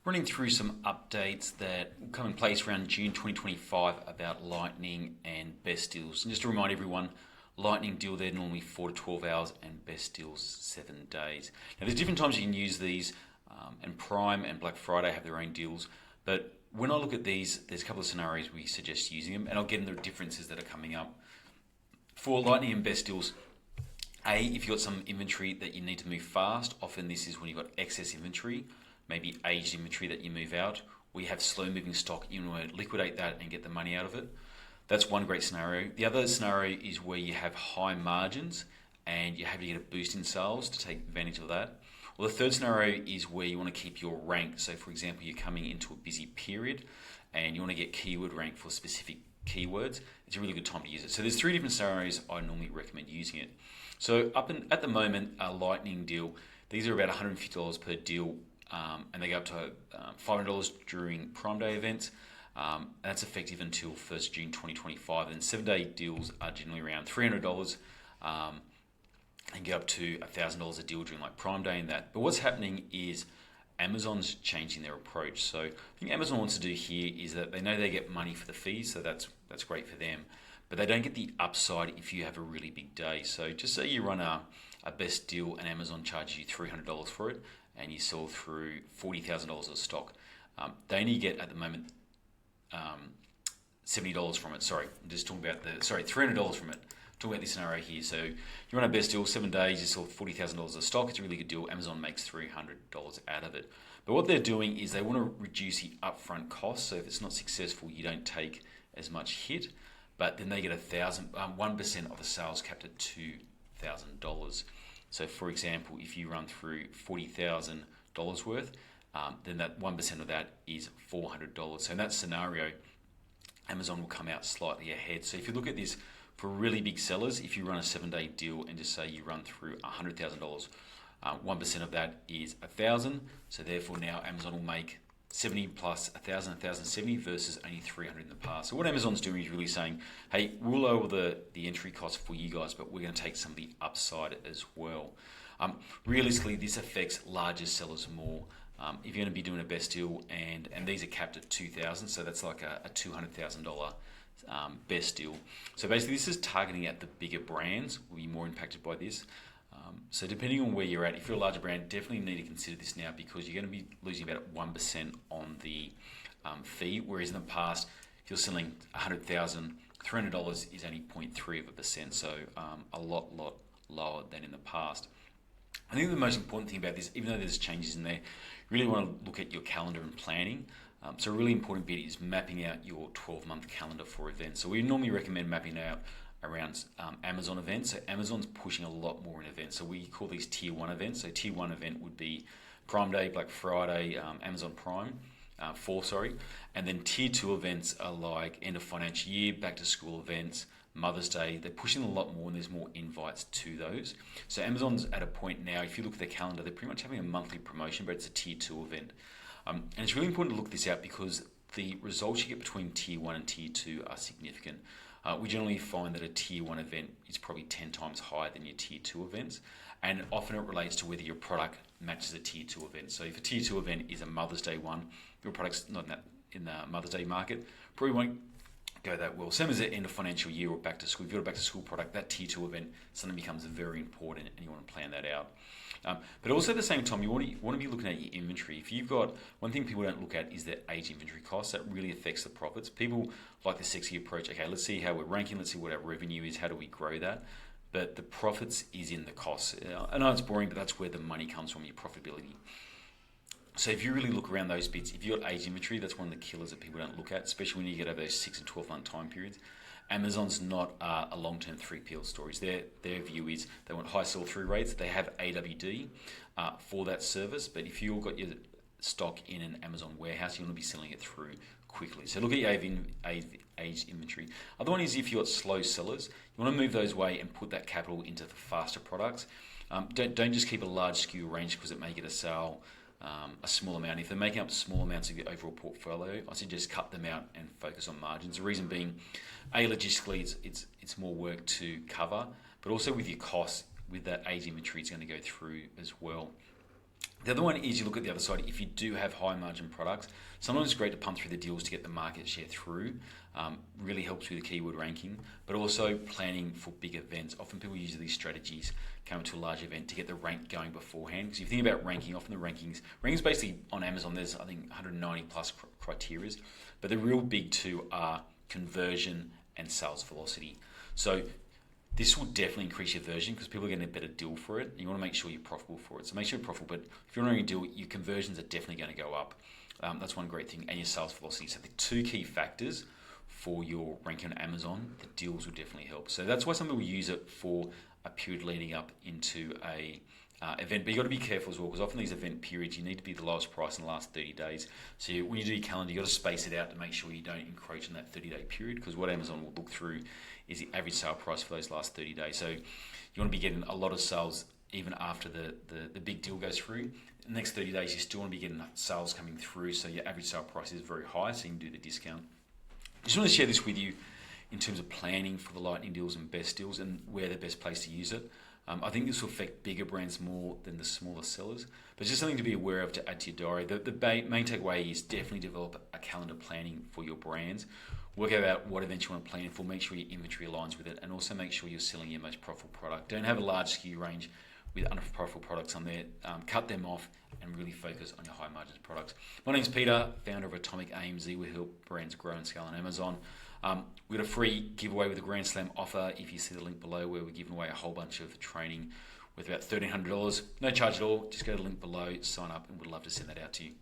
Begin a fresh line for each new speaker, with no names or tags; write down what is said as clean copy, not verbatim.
Running through some updates that will come in place around June 2025 about Lightning and best deals. And just to remind everyone, Lightning deal they're normally 4 to 12 hours and best deals 7 days. Now there's different times you can use these, and Prime and Black Friday have their own deals. But when I look at these, there's a couple of scenarios we suggest using them, and I'll get into the differences that are coming up. For Lightning and best deals, if you've got some inventory that you need to move fast, often this is when you've got excess inventory, maybe aged inventory that you move out. We have slow moving stock, you want to liquidate that and get the money out of it. That's one great scenario. The other scenario is where you have high margins and you have to get a boost in sales to take advantage of that. Well, the third scenario is where you want to keep your rank. So for example, you're coming into a busy period and you want to get keyword rank for specific keywords. It's a really good time to use it. So there's 3 different scenarios I normally recommend using it. So at the moment, a Lightning deal, these are about $150 per deal, and they go up to $500 during Prime Day events. And that's effective until 1st June 2025. And 7-day deals are generally around $300, and go up to $1,000 a deal during like Prime Day and that. But what's happening is Amazon's changing their approach. So I think Amazon wants to do here is that they know they get money for the fees, so that's great for them. But they don't get the upside if you have a really big day. So just say you run a best deal and Amazon charges you $300 for it, and you sell through $40,000 of stock. They only get at the moment $70 from it. Sorry, I'm just talking about $300 from it. Talking about this scenario here. So you run a best deal, 7 days, you sell $40,000 of stock. It's a really good deal. Amazon makes $300 out of it. But what they're doing is they want to reduce the upfront cost. So if it's not successful, you don't take as much hit. But then they get 1% of the sales capped at $2,000. So for example, if you run through $40,000 worth, then that 1% of that is $400. So in that scenario, Amazon will come out slightly ahead. So if you look at this for really big sellers, if you run a 7-day deal and just say you run through $100,000, 1% of that is $1,000. So therefore now Amazon will make 70 plus 1,000, 1,070 versus only 300 in the past. So what Amazon's doing is really saying, hey, we'll lower the entry cost for you guys, but we're going to take some of the upside as well. Realistically, this affects larger sellers more. If you're going to be doing a best deal and these are capped at 2,000, so that's like a $200,000 best deal. So basically this is targeting at the bigger brands, will be more impacted by this. So depending on where you're at, if you're a larger brand, definitely need to consider this now because you're going to be losing about 1% on the fee, whereas in the past, if you're selling $100,000, $300 is only 0.3%, so a lot lower than in the past. I think the most important thing about this, even though there's changes in there, you really want to look at your calendar and planning. So a really important bit is mapping out your 12-month calendar for events. So we normally recommend mapping out around Amazon events. So Amazon's pushing a lot more in events. So we call these tier 1 events. So tier 1 event would be Prime Day, Black Friday, Amazon Prime, and then tier 2 events are like end of financial year, back to school events, Mother's Day. They're pushing a lot more and there's more invites to those. So Amazon's at a point now, if you look at their calendar, they're pretty much having a monthly promotion, but it's a tier 2 event. And it's really important to look this out because the results you get between tier 1 and tier 2 are significant. We generally find that a tier 1 event is probably 10 times higher than your tier 2 events, and often it relates to whether your product matches a tier 2 event. So if a tier 2 event is a Mother's Day one, your product's not in the Mother's Day market, probably won't go that well. Same as the end of financial year or back to school. If you've got a back to school product, that tier 2 event suddenly becomes very important and you want to plan that out. But also at the same time, you want to be looking at your inventory. If you've got, one thing people don't look at is the age inventory costs. That really affects the profits. People like the sexy approach. Okay, let's see how we're ranking. Let's see what our revenue is. How do we grow that? But the profits is in the costs. I know it's boring, but that's where the money comes from, your profitability. So if you really look around those bits, if you've got age inventory, that's one of the killers that people don't look at, especially when you get over those 6 and 12 month time periods. Amazon's not a long-term 3PL stories. Their view is they want high sell-through rates. They have AWD for that service, but if you've got your stock in an Amazon warehouse, you want to be selling it through quickly. So look at your aged inventory. Other one is if you've got slow sellers, you want to move those away and put that capital into the faster products. Don't just keep a large SKU range because it may get a sale a small amount. If they're making up small amounts of your overall portfolio, I suggest cut them out and focus on margins. The reason being, logistically, it's more work to cover, but also with your costs, with that age inventory, it's going to go through as well. The other one is you look at the other side. If you do have high margin products, sometimes it's great to pump through the deals to get the market share through. Really helps with the keyword ranking, but also planning for big events. Often people use these strategies coming to a large event to get the rank going beforehand. Because if you think about ranking, often the rankings basically on Amazon, there's I think 190 plus criteria, but the real big two are conversion and sales velocity. So this will definitely increase your version because people are getting a better deal for it. And you want to make sure you're profitable for it. So make sure you're profitable. But if you're not going to deal, your conversions are definitely going to go up. That's one great thing. And your sales velocity. So the two key factors for your ranking on Amazon, the deals will definitely help. So that's why some people use it for a period leading up into a event. But you got to be careful as well because often these event periods, you need to be the lowest price in the last 30 days. So when you do your calendar, you got to space it out to make sure you don't encroach on that 30-day period because what Amazon will look through is the average sale price for those last 30 days. So you want to be getting a lot of sales even after the big deal goes through. The next 30 days, you still want to be getting sales coming through, so your average sale price is very high, so you can do the discount. I just want to share this with you in terms of planning for the lightning deals and best deals and where the best place to use it. I think this will affect bigger brands more than the smaller sellers, but it's just something to be aware of to add to your diary. The main takeaway is definitely develop a calendar planning for your brands. Work out what events you want to plan for, make sure your inventory aligns with it, and also make sure you're selling your most profitable product. Don't have a large SKU range with unprofitable products on there. Cut them off and really focus on your high margins products. My name's Peter, founder of Atomic AMZ. We help brands grow and scale on Amazon. We've got a free giveaway with a Grand Slam offer if you see the link below where we're giving away a whole bunch of training with about $1,300. No charge at all. Just go to the link below, sign up, and we'd love to send that out to you.